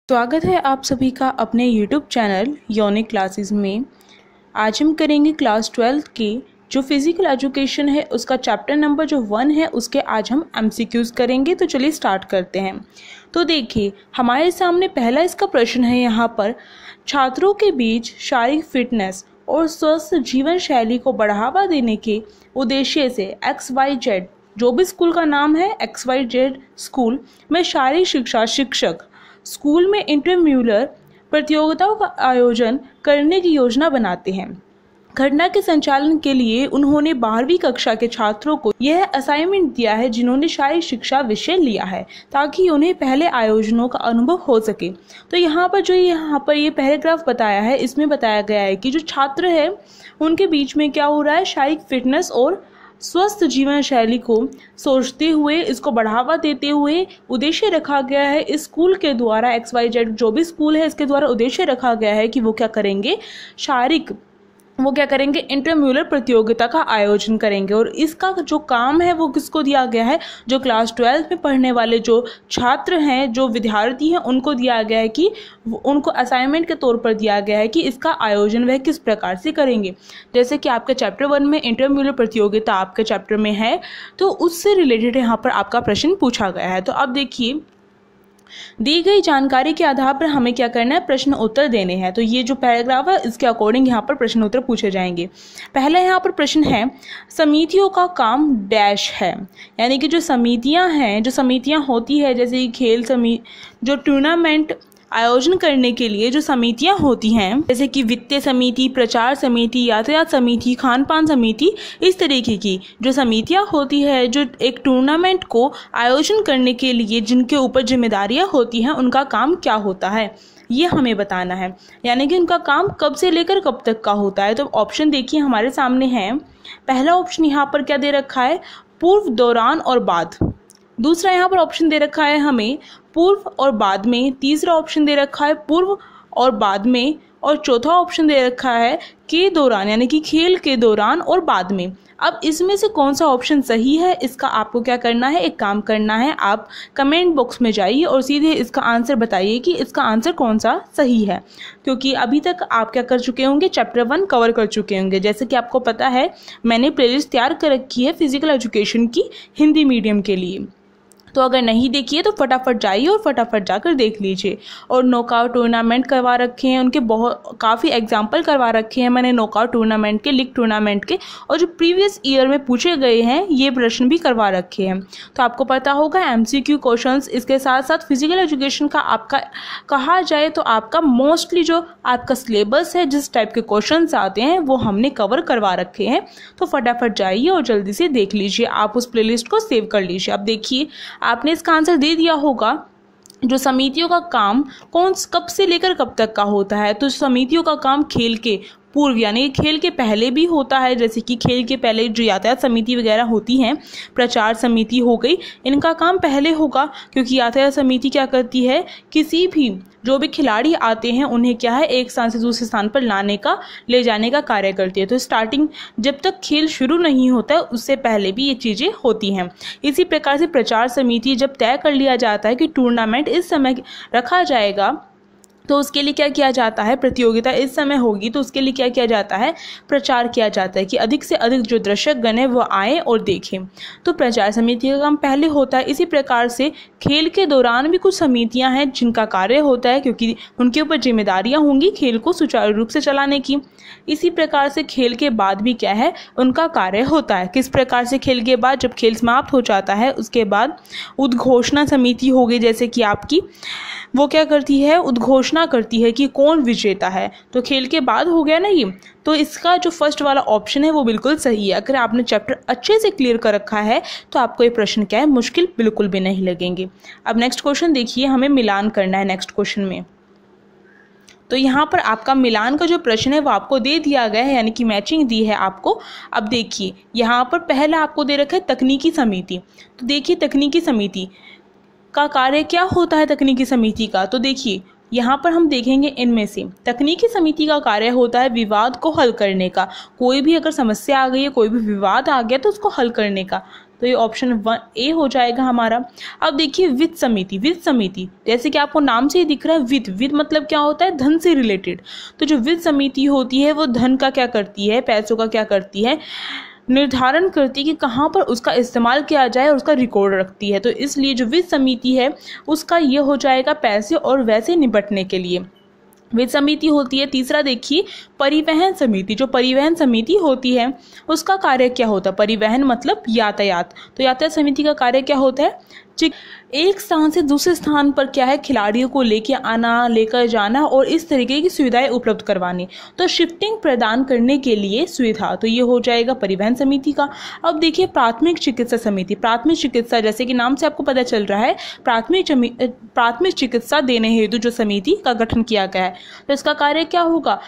स्वागत है आप सभी का अपने YouTube चैनल यूनिक क्लासेस में। आज हम करेंगे क्लास 12 के जो फिज़िकल एजुकेशन है उसका चैप्टर नंबर जो 1 है उसके आज हम MCQs करेंगे। तो चलिए स्टार्ट करते हैं। तो देखिए हमारे सामने पहला इसका प्रश्न है यहाँ पर, छात्रों के बीच शारीरिक फिटनेस और स्वस्थ जीवन शैली को बढ़ावा देने के उद्देश्य से XYZ जो भी स्कूल का नाम है XYZ स्कूल में शारीरिक शिक्षा शिक्षक स्कूल में इंटरम्यूलर प्रतियोगिताओं का आयोजन करने की योजना बनाते हैं। घटना के संचालन के लिए उन्होंने 12वीं कक्षा के छात्रों को यह असाइनमेंट दिया है जिन्होंने शारीरिक शिक्षा विषय लिया है, ताकि उन्हें पहले आयोजनों का अनुभव हो सके। तो यहाँ पर ये पैराग्राफ बताया है, इसमें बताया गया है कि जो छात्र है उनके बीच में क्या हो रहा है, शारीरिक फिटनेस और स्वस्थ जीवन शैली को सोचते हुए इसको बढ़ावा देते हुए उद्देश्य रखा गया है। इस स्कूल के द्वारा XYZ जो भी स्कूल है इसके द्वारा उद्देश्य रखा गया है कि वो क्या करेंगे इंटरम्यूलर प्रतियोगिता का आयोजन करेंगे। और इसका जो काम है वो किसको दिया गया है, जो क्लास 12 में पढ़ने वाले जो छात्र हैं, जो विद्यार्थी हैं, उनको दिया गया है कि उनको असाइनमेंट के तौर पर दिया गया है कि इसका आयोजन वह किस प्रकार से करेंगे। जैसे कि आपके चैप्टर 1 में इंटरम्यूलर प्रतियोगिता आपके चैप्टर में है, तो उससे रिलेटेड यहाँ पर आपका प्रश्न पूछा गया है। तो अब देखिए दी गई जानकारी के आधार पर हमें क्या करना है, प्रश्न उत्तर देने हैं। तो ये जो पैराग्राफ है इसके अकॉर्डिंग यहाँ पर प्रश्न उत्तर पूछे जाएंगे। पहला यहाँ पर प्रश्न है, समितियों का काम डैश है, यानी कि जो समितियां होती है, जैसे खेल समिति, जो टूर्नामेंट आयोजन करने के लिए जो समितियां होती हैं, जैसे कि वित्तीय समिति, प्रचार समिति, यातायात समिति, खान पान समिति, इस तरीके की जो समितियां होती है जो एक टूर्नामेंट को आयोजन करने के लिए जिनके ऊपर जिम्मेदारियां होती हैं, उनका काम क्या होता है ये हमें बताना है, यानी कि उनका काम कब से लेकर कब तक का होता है। तो ऑप्शन देखिए हमारे सामने है। पहला ऑप्शन यहाँ पर क्या दे रखा है, पूर्व, दौरान और बाद। दूसरा यहाँ पर ऑप्शन दे रखा है हमें पूर्व और बाद में। तीसरा ऑप्शन दे रखा है पूर्व और बाद में। और चौथा ऑप्शन दे रखा है के दौरान, यानी कि खेल के दौरान और बाद में। अब इसमें से कौन सा ऑप्शन सही है, इसका आपको क्या करना है, एक काम करना है, आप कमेंट बॉक्स में जाइए और सीधे इसका आंसर बताइए कि इसका आंसर कौन सा सही है। क्योंकि अभी तक आप क्या कर चुके होंगे, चैप्टर 1 कवर कर चुके होंगे। जैसे कि आपको पता है मैंने प्लेलिस्ट तैयार कर रखी है फिजिकल एजुकेशन की हिंदी मीडियम के लिए। तो अगर नहीं देखिए तो फटाफट जाइए और फटाफट जाकर देख लीजिए। और नॉकआउट टूर्नामेंट करवा रखे हैं, उनके काफ़ी एग्जाम्पल करवा रखे हैं मैंने नॉकआउट टूर्नामेंट के, लीग टूर्नामेंट के, और जो प्रीवियस ईयर में पूछे गए हैं ये प्रश्न भी करवा रखे हैं। तो आपको पता होगा MCQ क्वेश्चंस, इसके साथ साथ फिजिकल एजुकेशन का आपका कहा जाए तो आपका मोस्टली जो आपका सिलेबस है, जिस टाइप के क्वेश्चन आते हैं वो हमने कवर करवा रखे हैं। तो फटाफट जाइए और जल्दी से देख लीजिए, आप उस प्लेलिस्ट को सेव कर लीजिए। अब देखिए आपने इसका आंसर दे दिया होगा, जो समितियों का काम कब से लेकर कब तक का होता है। तो समितियों का काम खेल के पूर्व, यानी खेल के पहले भी होता है, जैसे कि खेल के पहले जो यातायात समिति वगैरह होती हैं, प्रचार समिति हो गई, इनका काम पहले होगा। क्योंकि यातायात समिति क्या करती है, किसी भी जो भी खिलाड़ी आते हैं उन्हें क्या है एक स्थान से दूसरे स्थान पर ले जाने का कार्य करती है। तो स्टार्टिंग जब तक खेल शुरू नहीं होता है उससे पहले भी ये चीज़ें होती हैं। इसी प्रकार से प्रचार समिति जब तय कर लिया जाता है कि टूर्नामेंट इस समय रखा जाएगा, तो उसके लिए क्या किया जाता है, प्रतियोगिता इस समय होगी, तो उसके लिए क्या किया जाता है, प्रचार किया जाता है कि अधिक से अधिक जो दर्शकगण है वो आए और देखें। तो प्रचार समिति का काम पहले होता है। इसी प्रकार से खेल के दौरान भी कुछ समितियां हैं जिनका कार्य होता है, क्योंकि उनके ऊपर जिम्मेदारियां होंगी खेल को सुचारू रूप से चलाने की। इसी प्रकार से खेल के बाद भी क्या है, उनका कार्य होता है। किस प्रकार से, खेल के बाद जब खेल समाप्त हो जाता है उसके बाद उद्घोषणा समिति होगी, जैसे कि आपकी वो क्या करती है, उद्घोषणा करती है कि कौन विजेता है। तो खेल के बाद हो गया ना ये। तो इसका जो फर्स्ट वाला ऑप्शन है वो बिल्कुल सही है। अगर आपने चैप्टर अच्छे से क्लियर कर रखा है तो आपको ये प्रश्न क्या है, मुश्किल बिल्कुल भी नहीं लगेंगे। अब नेक्स्ट क्वेश्चन देखिए, हमें मिलान करना है नेक्स्ट क्वेश्चन में। तो यहाँ पर आपका मिलान का जो प्रश्न है वो आपको दे दिया गया है, यानी कि मैचिंग दी है आपको। अब देखिए यहाँ पर पहला आपको दे रखा है तकनीकी समिति। तो देखिए तकनीकी समिति का कार्य क्या होता है, तकनीकी समिति का। तो देखिए यहाँ पर हम देखेंगे इनमें से तकनीकी समिति का कार्य होता है विवाद को हल करने का। कोई भी अगर समस्या आ गई है, कोई भी विवाद आ गया तो उसको हल करने का तो ये ऑप्शन 1A हो जाएगा हमारा। अब देखिए वित्त समिति, वित्त समिति जैसे कि आपको नाम से ही दिख रहा है, वित्त, वित्त मतलब क्या होता है, धन से रिलेटेड। तो जो वित्त समिति होती है वो धन का क्या करती है, पैसों का क्या करती है, निर्धारण करती है कि कहाँ पर उसका इस्तेमाल किया जाए और उसका रिकॉर्ड रखती है। तो इसलिए जो वित्त समिति है उसका ये हो जाएगा पैसे और वैसे निपटने के लिए वित्त समिति होती है। तीसरा देखिए परिवहन समिति, जो परिवहन समिति होती है उसका कार्य क्या होता है, परिवहन मतलब यातायात। तो यातायात समिति का कार्य क्या होता है, एक स्थान से दूसरे स्थान पर क्या है, खिलाड़ियों को लेकर आना, लेकर जाना और इस तरीके की सुविधाएं उपलब्ध करवानी। तो शिफ्टिंग प्रदान करने के लिए सुविधा, तो ये हो जाएगा परिवहन समिति का। अब देखिए प्राथमिक चिकित्सा समिति, प्राथमिक चिकित्सा जैसे कि नाम से आपको पता चल रहा है, प्राथमिक चिकित्सा देने हेतु जो समिति का गठन किया गया है, तो इसका कार्य क्या होगा,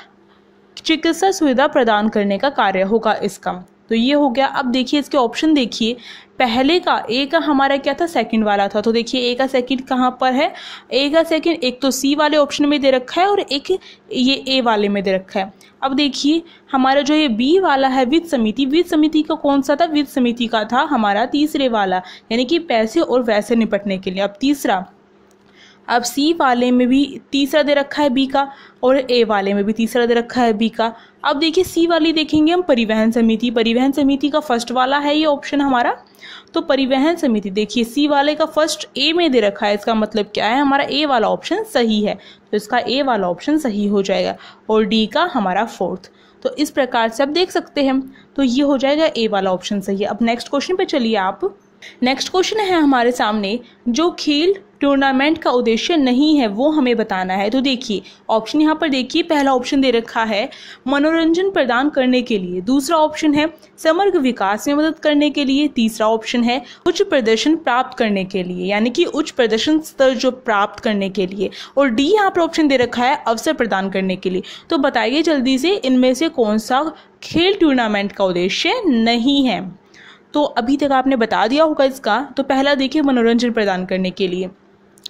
चिकित्सा सुविधा प्रदान करने का कार्य होगा इसका। तो ये हो गया। अब देखिए इसके ऑप्शन देखिए, पहले का ए का हमारा क्या था, सेकंड वाला था। तो देखिए ए का सेकंड कहाँ पर है, ए का सेकंड एक तो सी वाले ऑप्शन में दे रखा है और एक ये ए वाले में दे रखा है। अब देखिए हमारा जो ये बी वाला है वित्त समिति, वित्त समिति का कौन सा था, वित्त समिति का था हमारा तीसरे वाला, यानी कि पैसे और वैसे निपटने के लिए। अब तीसरा, अब सी वाले में भी तीसरा दे रखा है बी का और ए वाले में भी तीसरा दे रखा है बी का। अब देखिए सी वाली देखेंगे हम परिवहन समिति, परिवहन समिति का फर्स्ट वाला है ये ऑप्शन हमारा। तो परिवहन समिति देखिए सी वाले का फर्स्ट ए में दे रखा है, इसका मतलब क्या है, हमारा ए वाला ऑप्शन सही है, तो इसका ए वाला ऑप्शन सही हो जाएगा और डी का हमारा फोर्थ। तो इस प्रकार से आप देख सकते हैं, तो ये हो जाएगा ए वाला ऑप्शन सही है। अब नेक्स्ट क्वेश्चन पे चलिए आप। नेक्स्ट क्वेश्चन है हमारे सामने, जो खेल टूर्नामेंट का उद्देश्य नहीं है वो हमें बताना है। तो देखिए ऑप्शन यहाँ पर देखिए, पहला ऑप्शन दे रखा है मनोरंजन प्रदान करने के लिए, दूसरा ऑप्शन है समग्र विकास में मदद करने के लिए, तीसरा ऑप्शन है उच्च प्रदर्शन प्राप्त करने के लिए, यानी कि उच्च प्रदर्शन स्तर जो प्राप्त करने के लिए, और डी यहाँ पर ऑप्शन दे रखा है अवसर प्रदान करने के लिए। तो बताइए जल्दी से इनमें से कौन सा खेल टूर्नामेंट का उद्देश्य नहीं है। तो अभी तक आपने बता दिया होगा इसका। तो पहला देखिए मनोरंजन प्रदान करने के लिए,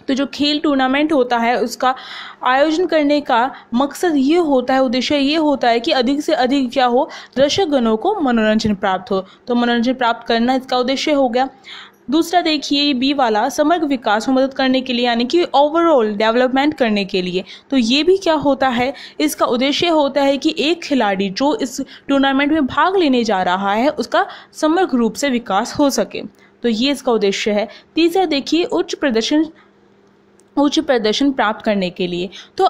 तो जो खेल टूर्नामेंट होता है उसका आयोजन करने का मकसद ये होता है, उद्देश्य ये होता है कि अधिक से अधिक क्या हो, दर्शकगणों को मनोरंजन प्राप्त हो। तो मनोरंजन प्राप्त करना इसका उद्देश्य हो गया। दूसरा देखिए बी वाला समग्र विकास में मदद करने के लिए, यानी कि ओवरऑल डेवलपमेंट करने के लिए। तो ये भी क्या होता है, इसका उद्देश्य होता है कि एक खिलाड़ी जो इस टूर्नामेंट में भाग लेने जा रहा है उसका समग्र रूप से विकास हो सके, तो ये इसका उद्देश्य है। तीसरा देखिए उच्च प्रदर्शन प्राप्त करने के लिए। तो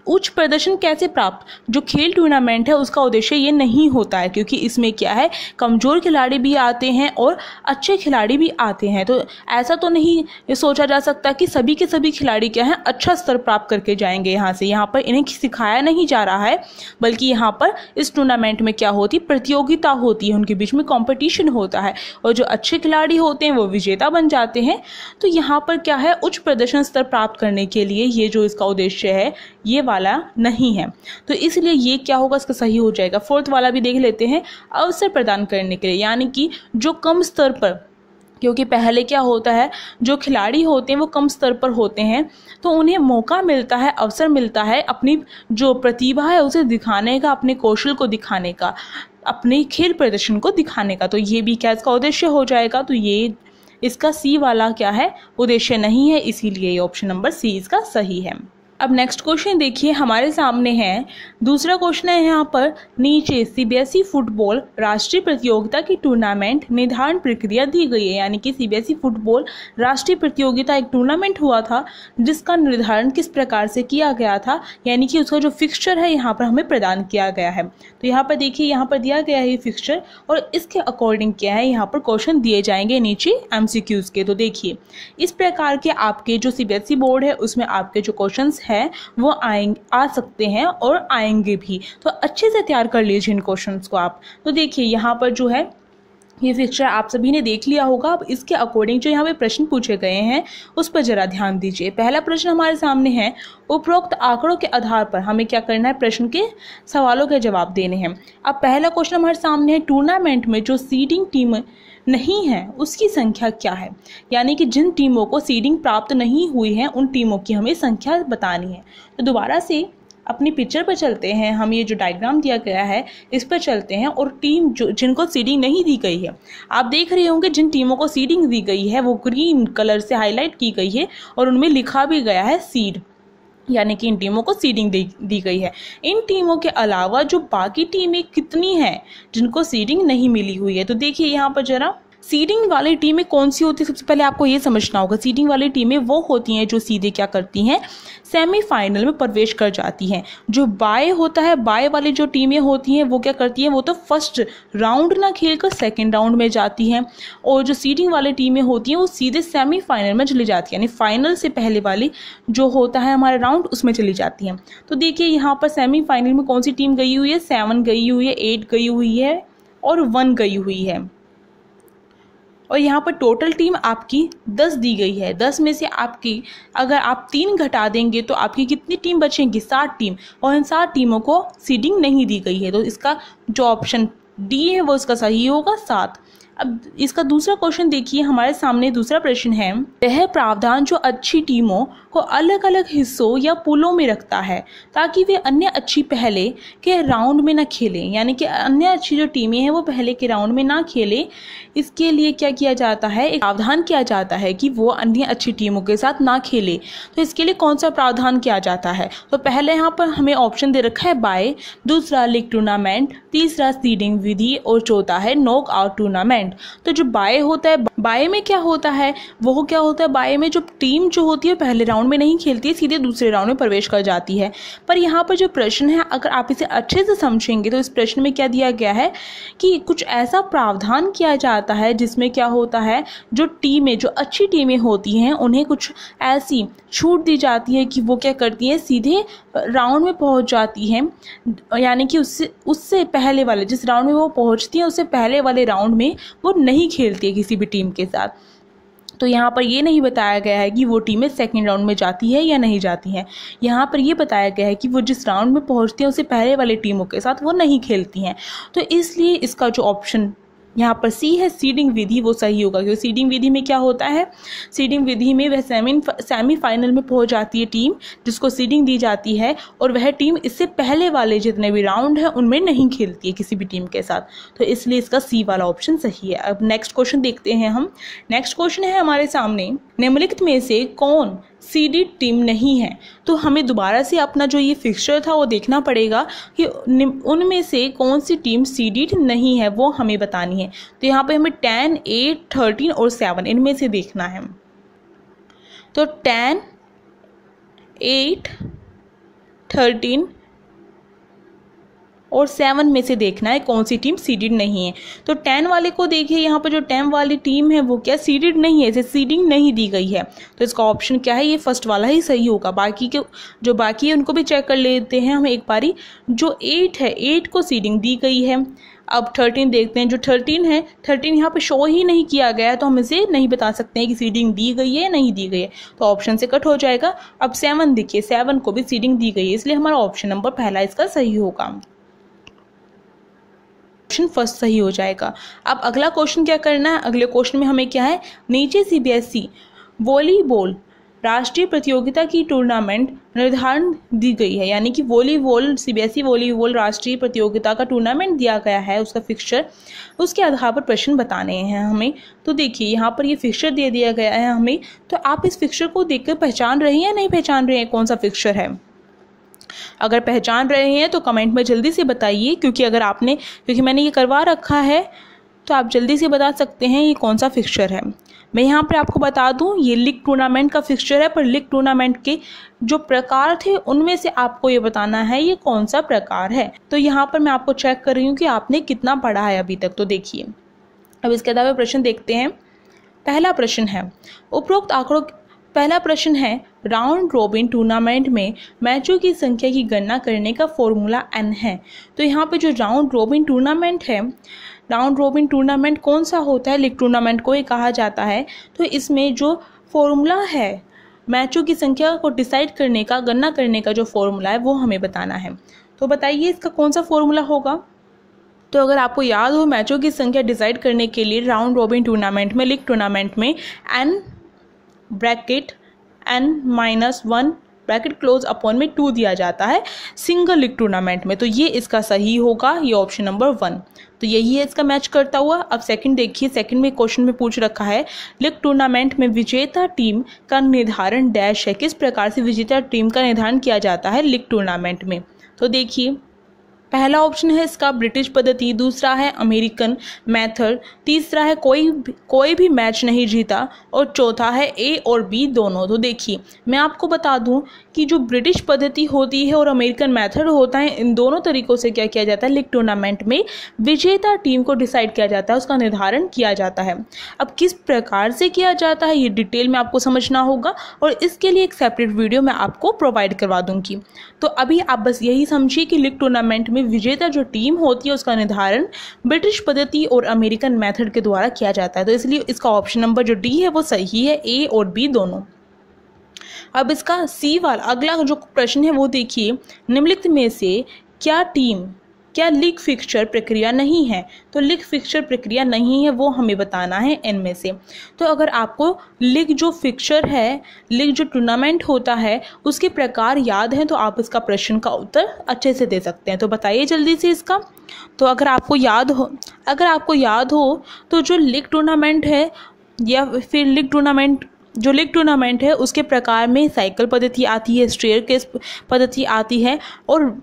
उच्च प्रदर्शन कैसे प्राप्त, जो खेल टूर्नामेंट है उसका उद्देश्य ये नहीं होता है, क्योंकि इसमें क्या है कमज़ोर खिलाड़ी भी आते हैं और अच्छे खिलाड़ी भी आते हैं। तो ऐसा तो नहीं सोचा जा सकता कि सभी के सभी खिलाड़ी क्या हैं अच्छा स्तर प्राप्त करके जाएंगे यहाँ से। यहाँ पर इन्हें सिखाया नहीं जा रहा है, बल्कि यहाँ पर इस टूर्नामेंट में क्या होती, प्रतियोगिता होती है, उनके बीच में कॉम्पिटिशन होता है और जो अच्छे खिलाड़ी होते हैं वो विजेता बन जाते हैं। तो यहाँ पर क्या है, उच्च प्रदर्शन स्तर प्राप्त करने के लिए ये जो इसका उद्देश्य है ये वाला नहीं है। तो इसलिए ये क्या होगा, इसका सही हो जाएगा। फोर्थ वाला भी देख लेते हैं, अवसर प्रदान करने के लिए, यानी कि जो कम स्तर पर, क्योंकि पहले क्या होता है जो खिलाड़ी होते हैं वो कम स्तर पर होते हैं, तो उन्हें मौका मिलता है, अवसर मिलता है अपनी जो प्रतिभा है उसे दिखाने का, अपने कौशल को दिखाने का, अपने खेल प्रदर्शन को दिखाने का। तो ये भी क्या इसका उद्देश्य हो जाएगा। तो ये इसका सी वाला क्या है, उद्देश्य नहीं है, इसीलिए ये ऑप्शन नंबर सी इसका सही है। अब नेक्स्ट क्वेश्चन देखिए हमारे सामने है, दूसरा क्वेश्चन है यहाँ पर, नीचे सीबीएसई फुटबॉल राष्ट्रीय प्रतियोगिता की टूर्नामेंट निर्धारण प्रक्रिया दी गई है। यानी कि सीबीएसई फुटबॉल राष्ट्रीय प्रतियोगिता एक टूर्नामेंट हुआ था जिसका निर्धारण किस प्रकार से किया गया था, यानी कि उसका जो फिक्सचर है यहाँ पर हमें प्रदान किया गया है। तो यहाँ पर देखिए यहाँ पर दिया गया है ये फिक्सचर और इसके अकॉर्डिंग क्या है यहाँ पर क्वेश्चन दिए जाएंगे नीचे एमसीक्यूज के। तो देखिए इस प्रकार के आपके जो सीबीएसई बोर्ड है उसमें आपके जो क्वेश्चन है वो आ सकते हैं और आएंगे भी, तो अच्छे से तैयार कर लीजिए इन क्वेश्चंस को आप। तो देखिए यहाँ पर जो है ये फिक्सचर आप सभी ने देख लिया होगा। अब इसके अकॉर्डिंग जो यहाँ पे प्रश्न पूछे गए हैं उस पर जरा ध्यान दीजिए। पहला प्रश्न हमारे सामने है, उपरोक्त आंकड़ों के आधार पर हमें क्या करना है, प्रश्न के सवालों के जवाब देने हैं। अब पहला क्वेश्चन हमारे सामने है, टूर्नामेंट में जो सीडिंग टीम नहीं है उसकी संख्या क्या है, यानी कि जिन टीमों को सीडिंग प्राप्त नहीं हुई है उन टीमों की हमें संख्या बतानी है। तो दोबारा से अपनी पिक्चर पर चलते हैं, हम ये जो डायग्राम दिया गया है इस पर चलते हैं और टीम जो जिनको सीडिंग नहीं दी गई है, आप देख रहे होंगे जिन टीमों को सीडिंग दी गई है वो ग्रीन कलर से हाईलाइट की गई है और उनमें लिखा भी गया है सीड, यानी कि इन टीमों को सीडिंग दी गई है। इन टीमों के अलावा जो बाकी टीमें कितनी हैं जिनको सीडिंग नहीं मिली हुई है, तो देखिए यहाँ पर जरा सीडिंग वाली टीमें कौन सी होती है। सबसे पहले आपको ये समझना होगा, सीडिंग वाली टीमें वो होती हैं जो सीधे क्या करती हैं, सेमीफाइनल में प्रवेश कर जाती हैं। जो बाय होता है, बाय वाली जो टीमें होती हैं वो क्या करती हैं, वो तो फर्स्ट राउंड ना खेलकर सेकंड राउंड में जाती हैं, और जो सीडिंग वाली टीमें होती हैं वो सीधे सेमीफाइनल में चली जाती हैं, यानी फाइनल से पहले वाली जो होता है हमारा राउंड उसमें चली जाती हैं। तो देखिए यहाँ पर सेमीफाइनल में कौन सी टीम गई हुई है, 7 गई हुई है, 8 गई हुई है और 1 गई हुई है। और यहाँ पर टोटल टीम आपकी 10 दी गई है। 10 में से आपकी अगर आप 3 घटा देंगे तो आपकी कितनी टीम बचेंगी, 7 टीम, और इन 7 टीमों को सीडिंग नहीं दी गई है। तो इसका जो ऑप्शन डी है वो इसका सही होगा 7। अब इसका दूसरा क्वेश्चन देखिए, हमारे सामने दूसरा प्रश्न है, वह प्रावधान जो अच्छी टीमों को अलग अलग हिस्सों या पूलों में रखता है ताकि वे अन्य अच्छी पहले के राउंड में ना खेलें, यानी कि अन्य अच्छी जो टीमें हैं वो पहले के राउंड में ना खेलें। इसके लिए क्या किया जाता है, एक प्रावधान किया जाता है कि वो अन्य अच्छी टीमों के साथ ना खेले। तो इसके लिए कौन सा प्रावधान किया जाता है, तो पहले यहाँ पर हमें ऑप्शन दे रखा है बाय, दूसरा लीग टूर्नामेंट, तीसरा सीडिंग विधि और चौथा है नॉक आउट टूर्नामेंट। तो जो बाय होता है, बाय में क्या होता है, वो क्या होता है, बाय में जो टीम जो होती है पहले राउंड में नहीं खेलती है, सीधे दूसरे राउंड में प्रवेश कर जाती है। पर यहाँ पर जो प्रश्न है अगर आप इसे अच्छे से समझेंगे तो इस प्रश्न में क्या दिया गया है कि कुछ ऐसा प्रावधान किया जाता है जिसमें क्या होता है, जो टीमें जो अच्छी टीमें होती हैं उन्हें कुछ ऐसी छूट दी जाती है कि वो क्या करती है, सीधे राउंड में पहुंच जाती हैं, यानी कि उससे पहले वाले जिस राउंड में वो पहुंचती हैं उससे पहले वाले राउंड में वो नहीं खेलती है किसी भी टीम के साथ। तो यहाँ पर ये नहीं बताया गया है कि वो टीमें सेकंड राउंड में जाती है या नहीं जाती हैं। यहाँ पर ये बताया गया है कि वो जिस राउंड में पहुँचती हैं उससे पहले वाली टीमों के साथ वो नहीं खेलती हैं। तो इसलिए इसका जो ऑप्शन यहाँ पर सी है सीडिंग विधि वो सही होगा, क्योंकि सीडिंग विधि में क्या होता है, सीडिंग विधि में वह सेमीफाइनल में पहुंच जाती है टीम जिसको सीडिंग दी जाती है, और वह टीम इससे पहले वाले जितने भी राउंड है उनमें नहीं खेलती है किसी भी टीम के साथ। तो इसलिए इसका सी वाला ऑप्शन सही है। अब नेक्स्ट क्वेश्चन देखते हैं हम। नेक्स्ट क्वेश्चन है हमारे सामने, निम्नलिखित में से कौन सीडेड टीम नहीं है। तो हमें दोबारा से अपना जो ये फिक्सचर था वो देखना पड़ेगा कि उनमें से कौन सी टीम सीडेड नहीं है, वो हमें बतानी है। तो यहाँ पे हमें 10, 8, 13 और 7 इनमें से देखना है। तो 10, 8, 13 और 7 में से देखना है कौन सी टीम सीडेड नहीं है। तो 10 वाले को देखिए, यहाँ पर जो 10 वाली टीम है वो क्या सीडेड नहीं है, इसे सीडिंग नहीं दी गई है। तो इसका ऑप्शन क्या है, ये फर्स्ट वाला ही सही होगा। बाकी के जो बाकी है उनको भी चेक कर लेते हैं हम एक बारी। जो 8 है, 8 को सीडिंग दी गई है। अब 13 देखते हैं। जो 13 है, 13 यहाँ पे शो ही नहीं किया गया है, तो हम इसे नहीं बता सकते हैं कि सीडिंग दी गई है या नहीं दी गई है, तो ऑप्शन से कट हो जाएगा। अब 7 देखिए, 7 को भी सीडिंग दी गई है, इसलिए हमारा ऑप्शन नंबर पहला इसका सही होगा, ऑप्शन फर्स्ट सही हो जाएगा। अब अगला क्वेश्चन क्या करना है, अगले क्वेश्चन में हमें क्या है, नीचे सीबीएसई वॉलीबॉल राष्ट्रीय प्रतियोगिता की टूर्नामेंट निर्धारण दी गई है, यानी कि वॉलीबॉल सीबीएसई वॉलीबॉल राष्ट्रीय प्रतियोगिता का टूर्नामेंट दिया गया है, उसका फिक्सचर, उसके आधार पर प्रश्न बताने हैं हमें। तो देखिए यहाँ पर ये फिक्सचर दे दिया गया है हमें, तो आप इस फिक्सचर को देखकर पहचान रहे हैं या नहीं पहचान रहे हैं कौन सा फिक्सचर है। अगर पहचान रहे हैं तो कमेंट में जल्दी से बताइए, क्योंकि मैंने ये करवा रखा है, तो आप जल्दी से बता सकते हैं ये कौन सा फिक्सचर है। मैं यहाँ पर आपको बता दूं ये लीग टूर्नामेंट का फिक्सचर है, पर लीग टूर्नामेंट के जो प्रकार थे उनमें से आपको ये बताना है ये कौन सा प्रकार है। तो यहाँ पर मैं आपको चेक कर रही हूँ कि आपने कितना पढ़ा है अभी तक। तो देखिए अब इसके अलावा प्रश्न देखते हैं। पहला प्रश्न है उपरोक्त आंकड़ों, पहला प्रश्न है राउंड रोबिन टूर्नामेंट में मैचों की संख्या की गणना करने का फॉर्मूला n है। तो यहाँ पे जो राउंड रोबिन टूर्नामेंट है, राउंड रोबिन टूर्नामेंट कौन सा होता है, लीग टूर्नामेंट को ही कहा जाता है। तो इसमें जो फॉर्मूला है मैचों की संख्या को डिसाइड करने का, गणना करने का जो फॉर्मूला है वो हमें बताना है। तो बताइए इसका कौन सा फॉर्मूला होगा। तो अगर आपको याद हो मैचों की संख्या डिसाइड करने के लिए राउंड रोबिन टूर्नामेंट में, लीग टूर्नामेंट में n (n-1) bracket close upon में 2 दिया जाता है सिंगल लीग टूर्नामेंट में। तो ये इसका सही होगा, ये ऑप्शन नंबर 1। तो यही है इसका मैच करता हुआ। अब सेकंड देखिए, सेकंड में क्वेश्चन में पूछ रखा है लीग टूर्नामेंट में विजेता टीम का निर्धारण डैश है। किस प्रकार से विजेता टीम का निर्धारण किया जाता है लीग टूर्नामेंट में? तो देखिए, पहला ऑप्शन है इसका ब्रिटिश पद्धति, दूसरा है अमेरिकन मेथड, तीसरा है कोई भी मैच नहीं जीता, और चौथा है ए और बी दोनों। तो देखिए, मैं आपको बता दूं कि जो ब्रिटिश पद्धति होती है और अमेरिकन मेथड होता है, इन दोनों तरीकों से क्या किया जाता है, लीग टूर्नामेंट में विजेता टीम को डिसाइड किया जाता है, उसका निर्धारण किया जाता है। अब किस प्रकार से किया जाता है ये डिटेल में आपको समझना होगा, और इसके लिए एक सेपरेट वीडियो मैं आपको प्रोवाइड करवा दूंगी। तो अभी आप बस यही समझिए कि लीग टूर्नामेंट में विजेता जो टीम होती है उसका निर्धारण ब्रिटिश पद्धति और अमेरिकन मेथड के द्वारा किया जाता है। तो इसलिए इसका ऑप्शन नंबर जो डी है वो सही है, ए और बी दोनों। अब इसका सी वाला अगला जो प्रश्न है वो देखिए, निम्नलिखित में से क्या लीग फिक्सचर प्रक्रिया नहीं है? तो लीग फिक्सचर प्रक्रिया नहीं है वो हमें बताना है इनमें से। तो अगर आपको लीग जो फिक्सचर है, लीग जो टूर्नामेंट होता है उसके प्रकार याद है तो आप इसका प्रश्न का उत्तर अच्छे से दे सकते हैं। तो बताइए जल्दी से इसका। तो अगर आपको याद हो तो जो लीग टूर्नामेंट है या फिर लीग टूर्नामेंट है उसके प्रकार में साइकिल पद्धति आती है, स्टेयरकेस पद्धति आती है, और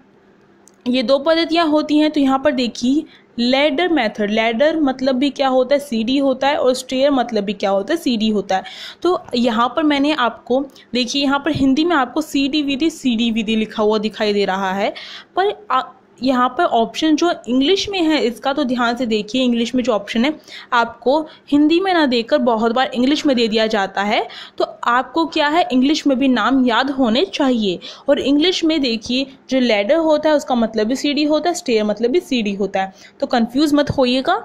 ये 2 पद्धतियाँ होती हैं। तो यहाँ पर देखिए, लैडर मेथड, लैडर मतलब भी क्या होता है, सीढ़ी होता है, और स्टेयर मतलब भी क्या होता है, सीढ़ी होता है। तो यहाँ पर मैंने आपको देखिए, यहाँ पर हिंदी में आपको सीढ़ी विधि लिखा हुआ दिखाई दे रहा है, पर यहाँ पर ऑप्शन जो इंग्लिश में है इसका तो ध्यान से देखिए। इंग्लिश में जो ऑप्शन है आपको हिंदी में ना देकर बहुत बार इंग्लिश में दे दिया जाता है। तो आपको क्या है, इंग्लिश में भी नाम याद होने चाहिए। और इंग्लिश में देखिए, जो लैडर होता है उसका मतलब भी सीढ़ी होता है, स्टेयर मतलब भी सीढ़ी होता है। तो कंफ्यूज मत होइएगा।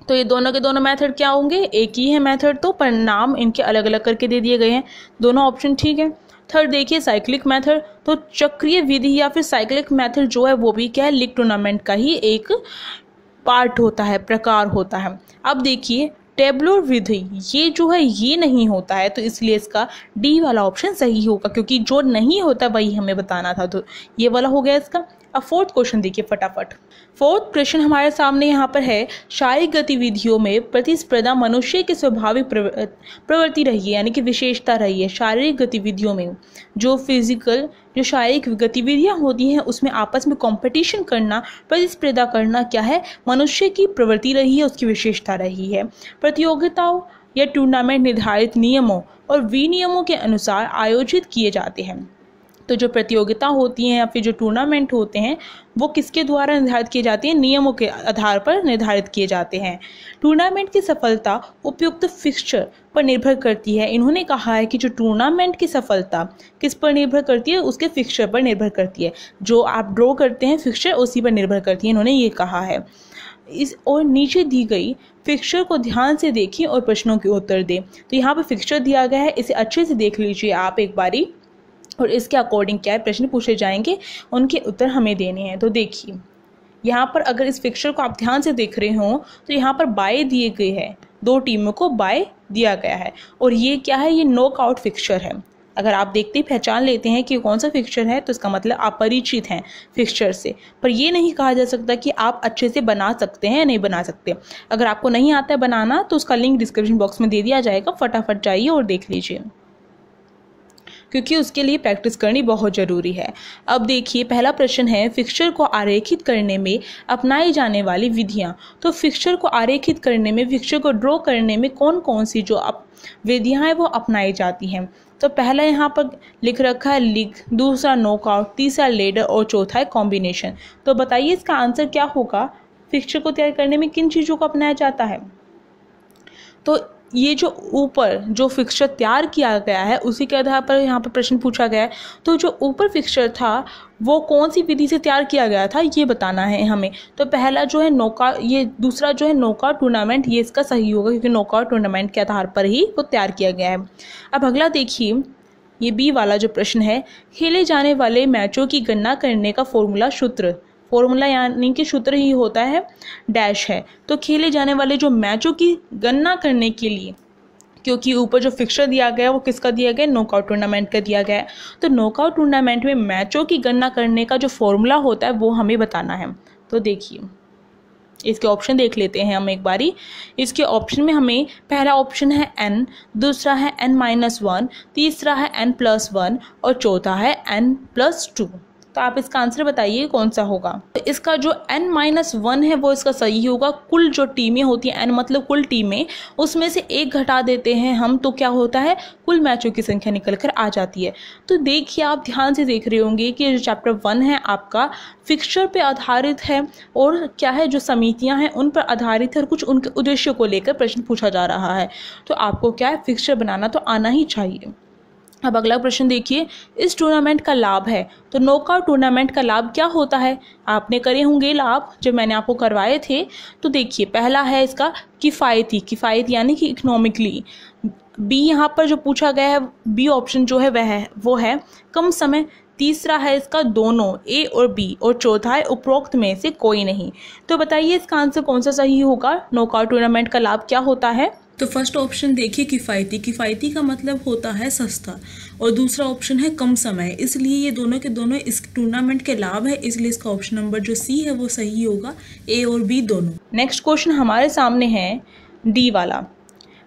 तो ये दोनों के दोनों मेथड क्या होंगे, एक ही है मेथड, तो पर नाम इनके अलग अलग करके दे दिए गए हैं। दोनों ऑप्शन ठीक है। थर्ड देखिए, साइक्लिक मेथड, तो चक्रीय विधि या फिर साइक्लिक मेथड जो है वो भी क्या है, लीग टूर्नामेंट का ही एक पार्ट होता है, प्रकार होता है। अब देखिए, टेबलर विधि ये जो है ये नहीं होता है, तो इसलिए इसका डी वाला ऑप्शन सही होगा, क्योंकि जो नहीं होता वही हमें बताना था। तो ये वाला हो गया इसका। अब फोर्थ क्वेश्चन देखिए फटाफट। फोर्थ प्रश्न हमारे सामने यहाँ पर है, शारीरिक गतिविधियों में प्रतिस्पर्धा मनुष्य की स्वाभाविक प्रवृत्ति रही है, यानी कि विशेषता रही है। शारीरिक गतिविधियों में जो शारीरिक गतिविधियाँ होती हैं उसमें आपस में कंपटीशन करना, प्रतिस्पर्धा करना क्या है, मनुष्य की प्रवृत्ति रही है, उसकी विशेषता रही है। प्रतियोगिताओं या टूर्नामेंट निर्धारित नियमों और विनियमों के अनुसार आयोजित किए जाते हैं। तो जो प्रतियोगिता होती हैं या फिर जो टूर्नामेंट होते हैं वो किसके द्वारा निर्धारित किए जाते हैं, नियमों के आधार पर निर्धारित किए जाते हैं। टूर्नामेंट की सफलता उपयुक्त फिक्सचर पर निर्भर करती है। इन्होंने कहा है कि जो टूर्नामेंट की सफलता किस पर निर्भर करती है, उसके फिक्सचर पर निर्भर करती है। जो आप ड्रॉ करते हैं फिक्सचर उसी पर निर्भर करती है, इन्होंने ये कहा है। और नीचे दी गई फिक्सचर को ध्यान से देखें और प्रश्नों के उत्तर दें। तो यहाँ पर फिक्सचर दिया गया है, इसे अच्छे से देख लीजिए आप एक बारी, और इसके अकॉर्डिंग क्या है प्रश्न पूछे जाएंगे, उनके उत्तर हमें देने हैं। तो देखिए, यहाँ पर अगर इस फिक्सचर को आप ध्यान से देख रहे हो तो यहाँ पर बाय दिए गए हैं, 2 टीमों को बाय दिया गया है, और ये क्या है, ये नॉकआउट फिक्सचर है। अगर आप देखते ही पहचान लेते हैं कि कौन सा फिक्सचर है तो इसका मतलब आप परिचित हैं फिक्सचर से। पर ये नहीं कहा जा सकता कि आप अच्छे से बना सकते हैं या नहीं बना सकते। अगर आपको नहीं आता है बनाना तो उसका लिंक डिस्क्रिप्शन बॉक्स में दे दिया जाएगा, फटाफट जाइए और देख लीजिए, क्योंकि उसके लिए प्रैक्टिस करनी बहुत ज़रूरी है। अब देखिए, पहला प्रश्न है, फिक्सचर को आरेखित करने में अपनाई जाने वाली विधियाँ। तो फिक्सचर को आरेखित करने में, फिक्सचर को ड्रॉ करने में कौन कौन सी जो विधियाँ हैं वो अपनाई जाती हैं। तो पहला यहाँ पर लिख रखा है लीग, दूसरा नॉकआउट, तीसरा लेडर और चौथा है कॉम्बिनेशन। तो बताइए इसका आंसर क्या होगा, फिक्सचर को तैयार करने में किन चीज़ों को अपनाया जाता है। तो ये जो ऊपर जो फिक्सचर तैयार किया गया है उसी के आधार पर यहाँ पर प्रश्न पूछा गया है। तो जो ऊपर फिक्सचर था वो कौन सी विधि से तैयार किया गया था ये बताना है हमें। तो पहला जो है ये दूसरा जो है नॉकआउट टूर्नामेंट, ये इसका सही होगा क्योंकि नॉकआउट टूर्नामेंट के आधार पर ही वो तैयार किया गया है। अब अगला देखिए, ये बी वाला जो प्रश्न है, खेले जाने वाले मैचों की गणना करने का फॉर्मूला यानी कि सूत्र ही होता है डैश है। तो खेले जाने वाले जो मैचों की गणना करने के लिए क्योंकि ऊपर जो फिक्सचर दिया गया है वो किसका दिया गया है, नॉकआउट टूर्नामेंट का दिया गया है। तो नॉकआउट टूर्नामेंट में मैचों की गणना करने का जो फॉर्मूला होता है वो हमें बताना है। तो देखिए इसके ऑप्शन देख लेते हैं हम एक बारी। इसके ऑप्शन में हमें पहला ऑप्शन है n, दूसरा है n-1, तीसरा है n+1 और चौथा है n+2। तो आप इसका आंसर बताइए कौन सा होगा। तो इसका जो n-1 है वो इसका सही होगा। कुल जो टीमें होती हैं, n मतलब कुल टीमें, उसमें से एक घटा देते हैं हम तो क्या होता है, कुल मैचों की संख्या निकल कर आ जाती है। तो देखिए आप ध्यान से देख रहे होंगे कि जो चैप्टर 1 है आपका फिक्सचर पे आधारित है और क्या है जो समितियां हैं उन पर आधारित है और कुछ उनके उद्देश्य को लेकर प्रश्न पूछा जा रहा है। तो आपको क्या है, फिक्सचर बनाना तो आना ही चाहिए। अब अगला प्रश्न देखिए, इस टूर्नामेंट का लाभ है। तो नॉकआउट टूर्नामेंट का लाभ क्या होता है, आपने करे होंगे लाभ जो मैंने आपको करवाए थे। तो देखिए पहला है इसका किफ़ायती यानी कि इकोनॉमिकली। बी यहाँ पर जो पूछा गया है, बी ऑप्शन जो है वो है कम समय। तीसरा है इसका दोनों, ए और बी, और चौथा है उपरोक्त में से कोई नहीं। तो बताइए इसका आंसर कौन सा सही होगा, नॉकआउट टूर्नामेंट का लाभ क्या होता है। तो फर्स्ट ऑप्शन देखिए किफ़ायती का मतलब होता है सस्ता, और दूसरा ऑप्शन है कम समय, इसलिए ये दोनों के दोनों इस टूर्नामेंट के लाभ है, इसलिए इसका ऑप्शन नंबर जो सी है वो सही होगा, ए और बी दोनों। नेक्स्ट क्वेश्चन हमारे सामने है डी वाला।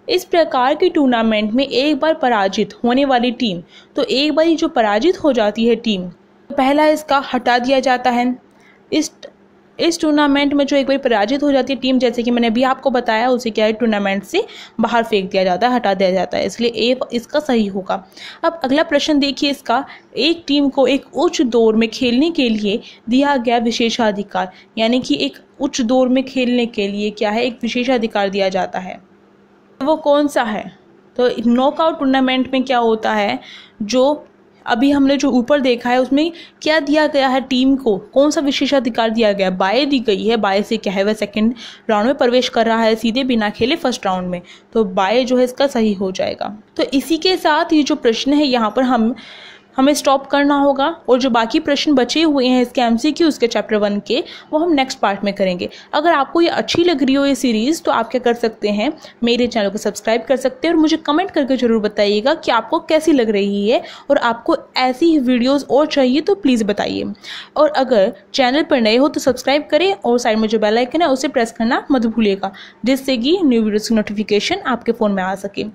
इस प्रकार की टूर्नामेंट में एक बार पराजित होने वाली टीम, तो एक बार जो पराजित हो जाती है टीम, पहला इसका हटा दिया जाता है। इस टूर्नामेंट में जो एक बार पराजित हो जाती है टीम, जैसे कि मैंने अभी आपको बताया, उसे क्या है टूर्नामेंट से बाहर फेंक दिया जाता है, हटा दिया जाता है, इसलिए ए इसका सही होगा। अब अगला प्रश्न देखिए इसका, एक टीम को एक उच्च दौर में खेलने के लिए दिया गया विशेषाधिकार, यानी कि एक उच्च दौर में खेलने के लिए क्या है, एक विशेषाधिकार दिया जाता है, वो कौन सा है। तो नॉकआउट टूर्नामेंट में क्या होता है, जो अभी हमने जो ऊपर देखा है उसमें क्या दिया गया है, टीम को कौन सा विशेषाधिकार दिया गया है, बाय दी गई है। बाय से क्या है, वह सेकंड राउंड में प्रवेश कर रहा है सीधे बिना खेले फर्स्ट राउंड में, तो बाय जो है इसका सही हो जाएगा। तो इसी के साथ ये जो प्रश्न है यहाँ पर हमें स्टॉप करना होगा, और जो बाकी प्रश्न बचे हुए हैं इसके MCQ के चैप्टर 1 के, वो हम नेक्स्ट पार्ट में करेंगे। अगर आपको ये अच्छी लग रही हो ये सीरीज़, तो आप क्या कर सकते हैं, मेरे चैनल को सब्सक्राइब कर सकते हैं और मुझे कमेंट करके ज़रूर बताइएगा कि आपको कैसी लग रही है, और आपको ऐसी ही वीडियोज़ और चाहिए तो प्लीज़ बताइए। और अगर चैनल पर नए हो तो सब्सक्राइब करें, और साइड में जो बेल आइकन है उसे प्रेस करना मत भूलिएगा, जिससे कि न्यू वीडियोज़ की नोटिफिकेशन आपके फ़ोन में आ सके।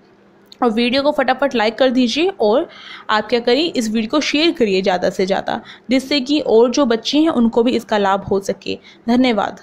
और वीडियो को फटाफट लाइक कर दीजिए, और आप क्या करिए, इस वीडियो को शेयर करिए ज़्यादा से ज़्यादा, जिससे कि और जो बच्चे हैं उनको भी इसका लाभ हो सके। धन्यवाद।